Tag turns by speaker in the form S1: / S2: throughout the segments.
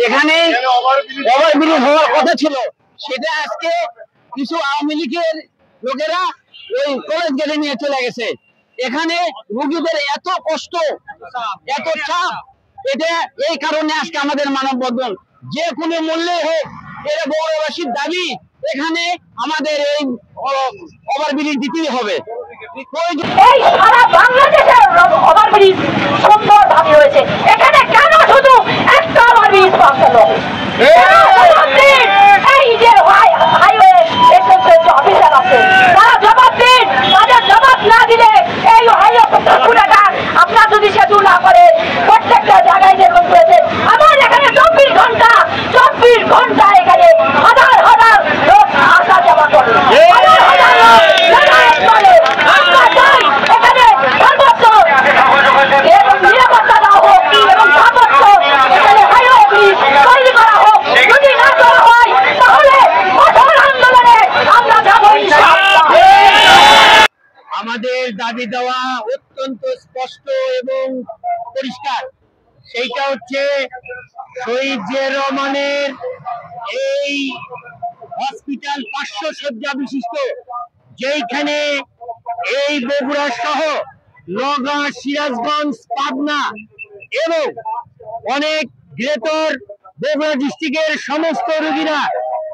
S1: এখানে ওভারব্রিজ হওয়ার কথা ছিল, সেটা আজকে কিছু আওয়ামী লীগের লোকেরা ওই কলেজ গেটে নিয়ে চলে গেছে। এখানে রোগীদের এত কষ্ট, এত চাপ, এটা এই কারণে আজকে আমাদের মানববন্ধন। যে কোনো মূল্যে হোক, এটা বগুড়াবাসীর দাবি, এখানে আমাদের এই ওভারব্রিজ দিতেই হবে।
S2: এই সারা বাংলাদেশের ওভারব্রিজ সুন্দর দাবি হয়েছে, এখানে কেন শুধু একটা ওভারব্রিজ পাওয়া গেল? এই যে হাইওয়ে অফিসার আছে, তারা জবাব দিন। তাদের জবাব না দিলে এই হাইওয়ে পুরাটা আপনার যদি সেতু না করে প্রত্যেকটা জায়গায় যেরকম করেছে, আমার এখানে 24 ঘন্টা এখানে হাজার হাজার লোক আসা যাওয়া করে, নিরাপত্তা দেওয়া হোক এবং সর্বোচ্চ এখানে হাইওয়ে ব্রিজ তৈরি করা হোক। যদি না করা হয় তাহলে কঠোর আন্দোলনে আমরা যাবো।
S1: আমাদের দাবি দেওয়া অত্যন্ত স্পষ্ট এবং পরিষ্কার। সেইটা হচ্ছে শহীদ জিয়াউর রহমানের এই হসপিটাল 500 শয্যা বিশিষ্ট, যেইখানে এই বগুড়া সহ নওগাঁ, সিরাজগঞ্জ, পাবনা এবং অনেক গ্রেটর বগুড়া ডিস্ট্রিক্টের সমস্ত রোগীরা,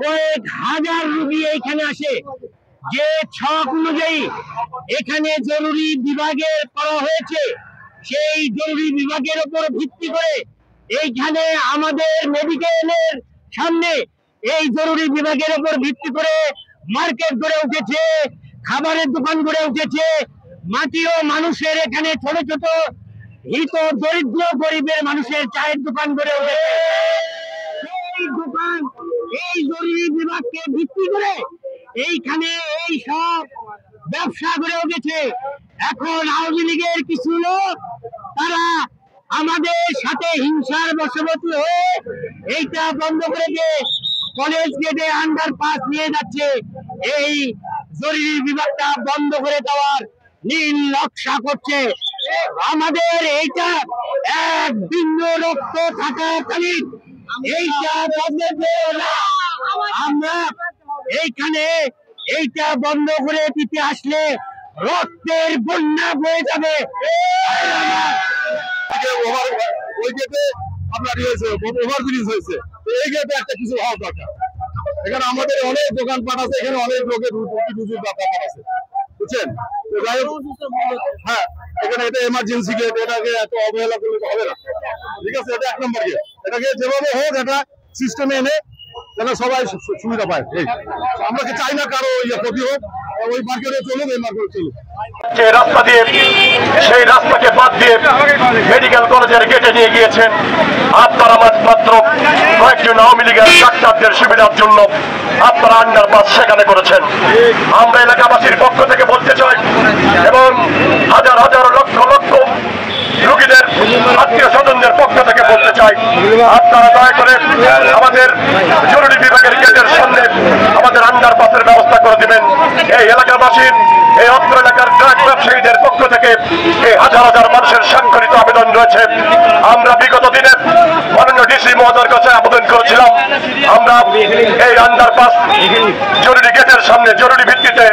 S1: কয়েক হাজার রোগী এইখানে আসে। যে ছক অনুযায়ী এখানে জরুরি বিভাগের করা হয়েছে, সেই জরুরি বিভাগের উপর ভিত্তি করে এইখানে আমাদের মেডিকেলের সামনে এই জরুরি বিভাগের উপর ভিত্তি করে মার্কেট গড়ে উঠেছে, খাবারের দোকান গড়ে উঠেছে, মাটিও মানুষের এখানে ছোট ছোট হিত দরিদ্র গরিবের মানুষের চায়ের দোকান গড়ে উঠেছে। এই দোকান, এই জরুরি বিভাগকে ভিত্তি করে এইখানে এই সব ব্যবসা গড়ে উঠেছে। এখন আওয়ামী লীগের কিছু লোক, তারা আমাদের সাথে হিংসার বশবর্তী হয়ে এইটা বন্ধ করে দিয়ে কলেজ গেটে আন্ডারপাস নিয়ে যাচ্ছে। এই জরুরি বিভাগটা বন্ধ করে দেওয়ার নীল নকশা করছে। আমাদের এইটা এক বিন্দু রক্ত থাকাকালীন এইটা বদলে না। আমরা এইখানে এইটা বন্ধ করে দিতে আসলে রক্তের বন্যা বয়ে যাবে।
S3: ওই গেটে আপনার ওভারব্রিজ হয়েছে, এই গেটে একটা কিছু হওয়া দরকার। এখানে আমাদের অনেক দোকানপাট আছে, এখানে অনেক লোকের রুজির ব্যাপার আছে, বুঝছেন? হ্যাঁ, এখানে এটা এমার্জেন্সি গেট, এটাকে এত অবহেলা করলে তো হবে না। ঠিক আছে, এটা 1 নম্বর গেট। এটাকে যেভাবে হোক এটা সিস্টেমে এনে যেন সবাই সুবিধা পায়। আমরা কি চাই না কারো ক্ষতি হোক, ওই মার্কেটে চলুক, এই মার্কেটে চলুক।
S4: যে রাস্তা দিয়ে, সেই রাস্তাকে বাদ দিয়ে মেডিকেল কলেজের গেটে নিয়ে গিয়েছেন আপনারা মাত্র কয়েকজন আওয়ামী লীগের ডাক্তারদের সুবিধার জন্য আপনারা আন্ডারপাস সেখানে করেছেন। আমরা এলাকাবাসীর পক্ষ থেকে বলতে চাই এবং হাজার হাজার লক্ষ লক্ষ রোগীদের আত্মীয় স্বজনদের পক্ষ থেকে বলতে চাই, আপনারা দয়া করে আমাদের জরুরি বিভাগের গেটের সামনে আমাদের আন্ডারপাসের ব্যবস্থা করে দিবেন। এই এলাকাবাসীর, এই অত্র এলাকার ড্রাগ ব্যবসায়ীদের পক্ষ থেকে এই হাজার হাজার মানুষের স্বাক্ষরিত আবেদন রয়েছে। আমরা বিগত দিনে মাননীয় ডিসি মহোদয়ের কাছে আবেদন করেছিলাম, আমরা এই আন্ডারপাস জরুরি গেটের সামনে, জরুরি ভিত্তিতে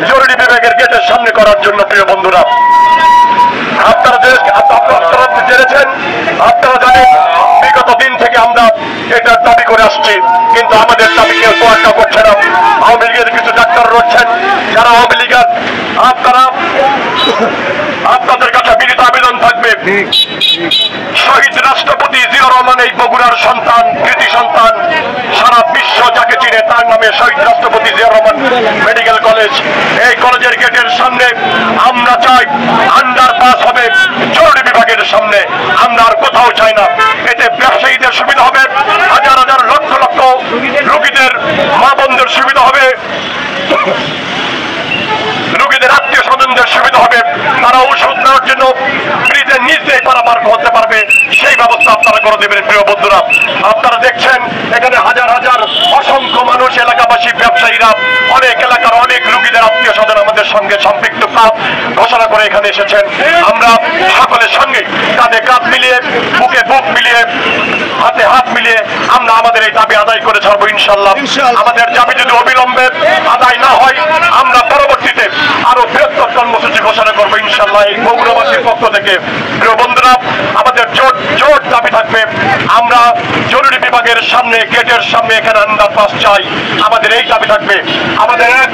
S4: জরুরি বিভাগের গেটের সামনে করার জন্য। প্রিয় বন্ধুরা, আপনারা জেনেছেন, আপনারা জানেন বিগত দিন থেকে আমরা এটার দাবি করে আসছি, কিন্তু আমাদের দাবি কেউ তোয়াক্কা করছে না। আওয়ামী লীগের কিছু ডাক্তার রয়েছেন যারা আওয়ামী লীগের, আপনাদের কাছে বিনীত আবেদন থাকবে, শহীদ রাষ্ট্রপতি জিয়াউর রহমান এই বগুড়ার সন্তান, কৃতি সন্তান, সারা বিশ্ব যাকে চিনে তার নামে শহীদ রাষ্ট্রপতি জিয়াউর রহমান মেডিকেল কলেজ। এই কলেজের গেটের সামনে আমরা চাই আন্ডারপাস হবে জরুরি বিভাগের সামনে। আমরা আর কোথাও চাই না। এতে ব্যবসায়ীদের সুবিধা হবে, হাজার হাজার লক্ষ লক্ষ রোগীদের, মা বোনদের সুবিধা হবে, রোগীদের আত্মীয় স্বজনদের সুবিধা হবে। তারা ওষুধ নেওয়ার জন্য ফ্রিতে নিজ দিয়ে পারাপার করতে পারবে, সেই ব্যবস্থা আপনারা করে দেবেন। প্রিয় বন্ধুরা, আপনারা দেখছেন এখানে হাজার হাজার অসংখ্য মানুষ, এলাকাবাসী, ব্যবসায়ীরা, অনেক এলাকার অনেক রোগীদের আত্মীয় স্বজন আমাদের সঙ্গে সম্পৃক্ততা ঘোষণা করে এখানে এসেছেন। আমরা সকলের সঙ্গে কাঁধে কাঁধ মিলিয়ে, বুকে বুক মিলিয়ে, হাতে হাত মিলিয়ে আমরা আমাদের এই দাবি আদায় করে ছাড়বো ইনশাল্লাহ। আমাদের দাবি যদি অবিলম্বে আদায় না হয়, আমরা পরবর্তীতে আরো বৃহত্তর কর্মসূচি ঘোষণা করবো ইনশাল্লাহ এই বগুড়াবাসীর পক্ষ থেকে। প্রিয় বন্ধুরা, আমাদের জোর দাবি থাকবে, আমরা জরুরি বিভাগের সামনে, গেটের সামনে এখানে আন্ডারপাস চাই। আমাদের এই দাবি থাকবে। আমাদের এক